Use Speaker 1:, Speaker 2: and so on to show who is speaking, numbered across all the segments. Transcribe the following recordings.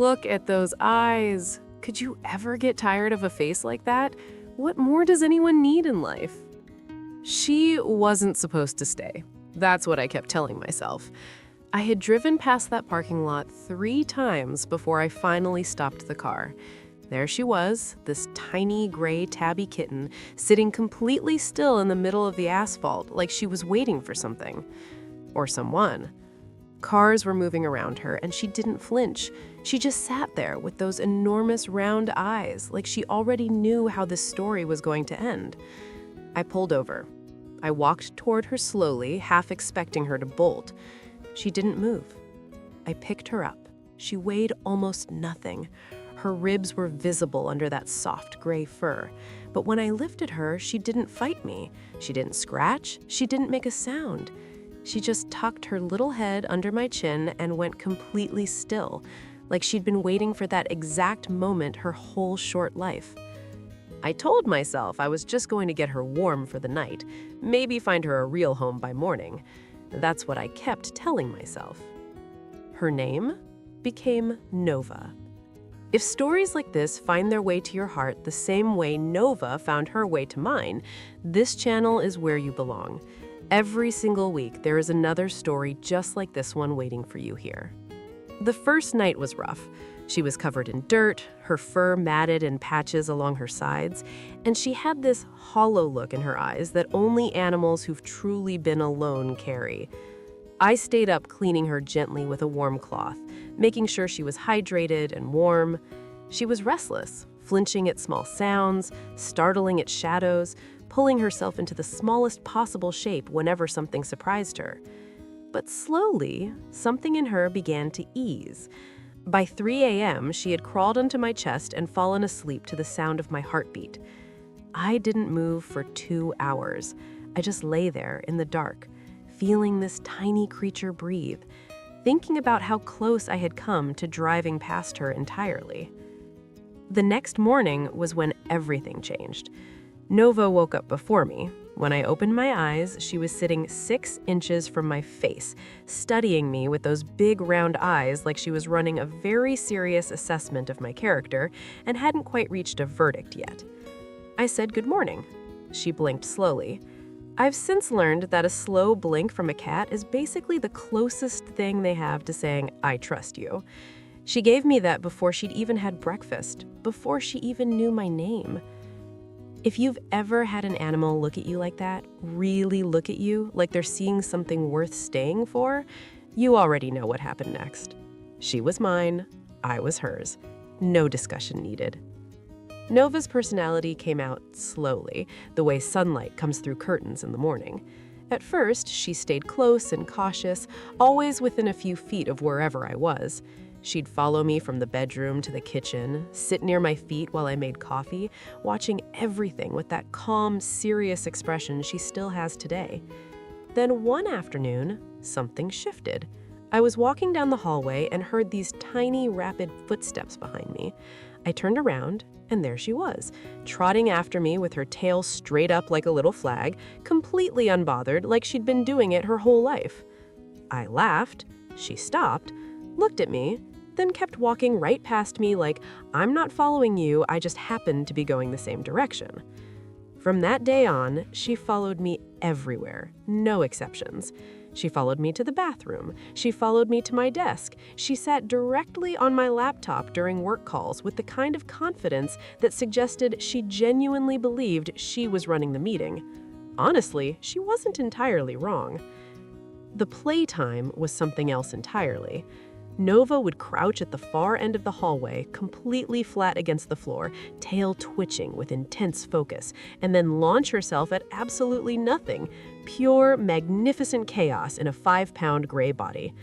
Speaker 1: Look at those eyes. Could you ever get tired of a face like that? What more does anyone need in life? She wasn't supposed to stay. That's what I kept telling myself. I had driven past that parking lot 3 times before I finally stopped the car. There she was, this tiny gray tabby kitten, sitting completely still in the middle of the asphalt, like she was waiting for something. Or someone. Cars were moving around her, and she didn't flinch. She just sat there with those enormous round eyes, like she already knew how this story was going to end. I pulled over. I walked toward her slowly, half expecting her to bolt. She didn't move. I picked her up. She weighed almost nothing. Her ribs were visible under that soft gray fur. But when I lifted her, she didn't fight me. She didn't scratch. She didn't make a sound. She just tucked her little head under my chin and went completely still, like she'd been waiting for that exact moment her whole short life. I told myself I was just going to get her warm for the night, maybe find her a real home by morning. That's what I kept telling myself. Her name became Nova. If stories like this find their way to your heart the same way Nova found her way to mine, this channel is where you belong. Every single week, there is another story just like this one waiting for you here. The first night was rough. She was covered in dirt, her fur matted in patches along her sides, and she had this hollow look in her eyes that only animals who've truly been alone carry. I stayed up cleaning her gently with a warm cloth, making sure she was hydrated and warm. She was restless, flinching at small sounds, startling at shadows, pulling herself into the smallest possible shape whenever something surprised her. But slowly, something in her began to ease. By 3 a.m., she had crawled onto my chest and fallen asleep to the sound of my heartbeat. I didn't move for 2 hours. I just lay there in the dark, feeling this tiny creature breathe, thinking about how close I had come to driving past her entirely. The next morning was when everything changed. Nova woke up before me. When I opened my eyes, she was sitting 6 inches from my face, studying me with those big round eyes like she was running a very serious assessment of my character and hadn't quite reached a verdict yet. I said good morning. She blinked slowly. I've since learned that a slow blink from a cat is basically the closest thing they have to saying, "I trust you." She gave me that before she'd even had breakfast, before she even knew my name. If you've ever had an animal look at you like that, really look at you like they're seeing something worth staying for, you already know what happened next. She was mine, I was hers. No discussion needed. Nova's personality came out slowly, the way sunlight comes through curtains in the morning. At first, she stayed close and cautious, always within a few feet of wherever I was. She'd follow me from the bedroom to the kitchen, sit near my feet while I made coffee, watching everything with that calm, serious expression she still has today. Then one afternoon, something shifted. I was walking down the hallway and heard these tiny, rapid footsteps behind me. I turned around, and there she was, trotting after me with her tail straight up like a little flag, completely unbothered, like she'd been doing it her whole life. I laughed. She stopped, looked at me, then kept walking right past me like, "I'm not following you, I just happened to be going the same direction." From that day on, she followed me everywhere, no exceptions. She followed me to the bathroom. She followed me to my desk. She sat directly on my laptop during work calls with the kind of confidence that suggested she genuinely believed she was running the meeting. Honestly, she wasn't entirely wrong. The playtime was something else entirely. Nova would crouch at the far end of the hallway, completely flat against the floor, tail twitching with intense focus, and then launch herself at absolutely nothing, pure, magnificent chaos in a 5-pound gray body.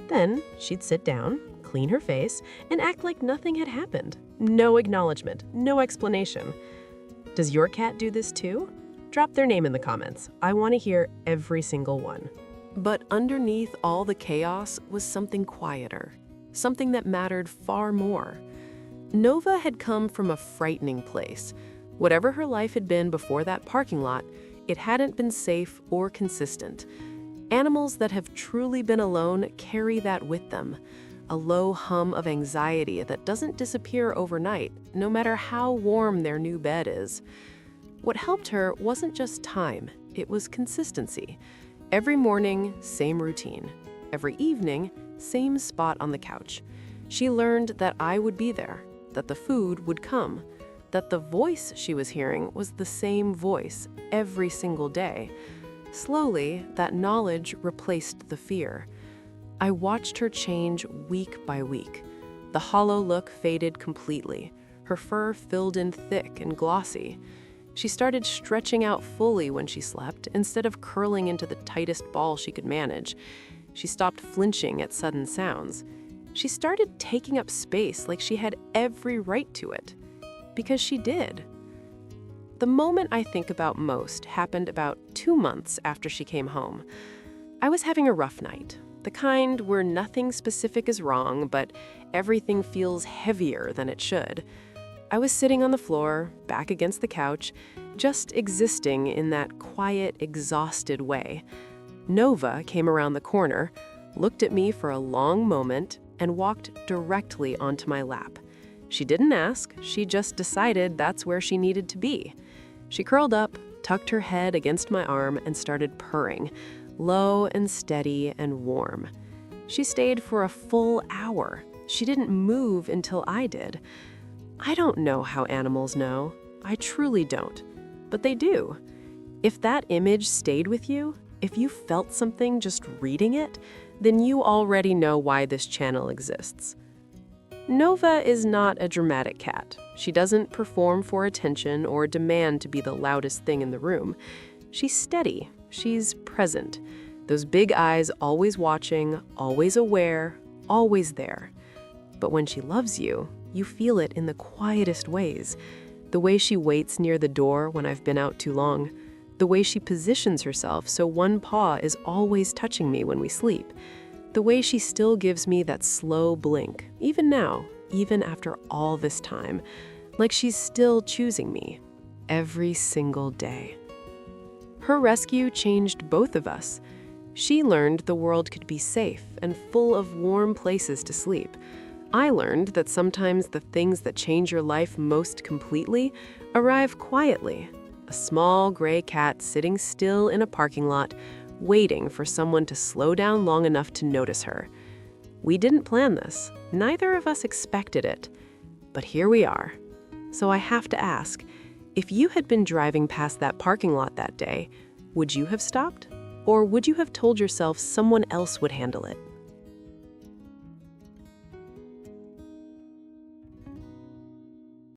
Speaker 1: Then she'd sit down, clean her face, and act like nothing had happened. No acknowledgement, no explanation. Does your cat do this too? Drop their name in the comments. I want to hear every single one. But underneath all the chaos was something quieter, something that mattered far more. Nova had come from a frightening place. Whatever her life had been before that parking lot, it hadn't been safe or consistent. Animals that have truly been alone carry that with them. a low hum of anxiety that doesn't disappear overnight, no matter how warm their new bed is. What helped her wasn't just time, it was consistency. Every morning, same routine. Every evening, same spot on the couch. She learned that I would be there, that the food would come, that the voice she was hearing was the same voice every single day. Slowly, that knowledge replaced the fear. I watched her change week by week. The hollow look faded completely. Her fur filled in thick and glossy. She started stretching out fully when she slept, instead of curling into the tightest ball she could manage. She stopped flinching at sudden sounds. She started taking up space like she had every right to it. Because she did. The moment I think about most happened about 2 months after she came home. I was having a rough night, the kind where nothing specific is wrong, but everything feels heavier than it should. I was sitting on the floor, back against the couch, just existing in that quiet, exhausted way. Nova came around the corner, looked at me for a long moment, and walked directly onto my lap. She didn't ask, she just decided that's where she needed to be. She curled up, tucked her head against my arm, and started purring, low and steady and warm. She stayed for a full hour. She didn't move until I did. I don't know how animals know. I truly don't. But they do. If that image stayed with you, if you felt something just reading it, then you already know why this channel exists. Nova is not a dramatic cat. She doesn't perform for attention or demand to be the loudest thing in the room. She's steady. She's present. Those big eyes always watching, always aware, always there. But when she loves you, you feel it in the quietest ways. The way she waits near the door when I've been out too long. The way she positions herself so one paw is always touching me when we sleep. The way she still gives me that slow blink, even now, even after all this time, like she's still choosing me, every single day. Her rescue changed both of us. She learned the world could be safe and full of warm places to sleep. I learned that sometimes the things that change your life most completely arrive quietly. A small gray cat sitting still in a parking lot, waiting for someone to slow down long enough to notice her. We didn't plan this. Neither of us expected it. But here we are. So I have to ask, if you had been driving past that parking lot that day, would you have stopped? Or would you have told yourself someone else would handle it?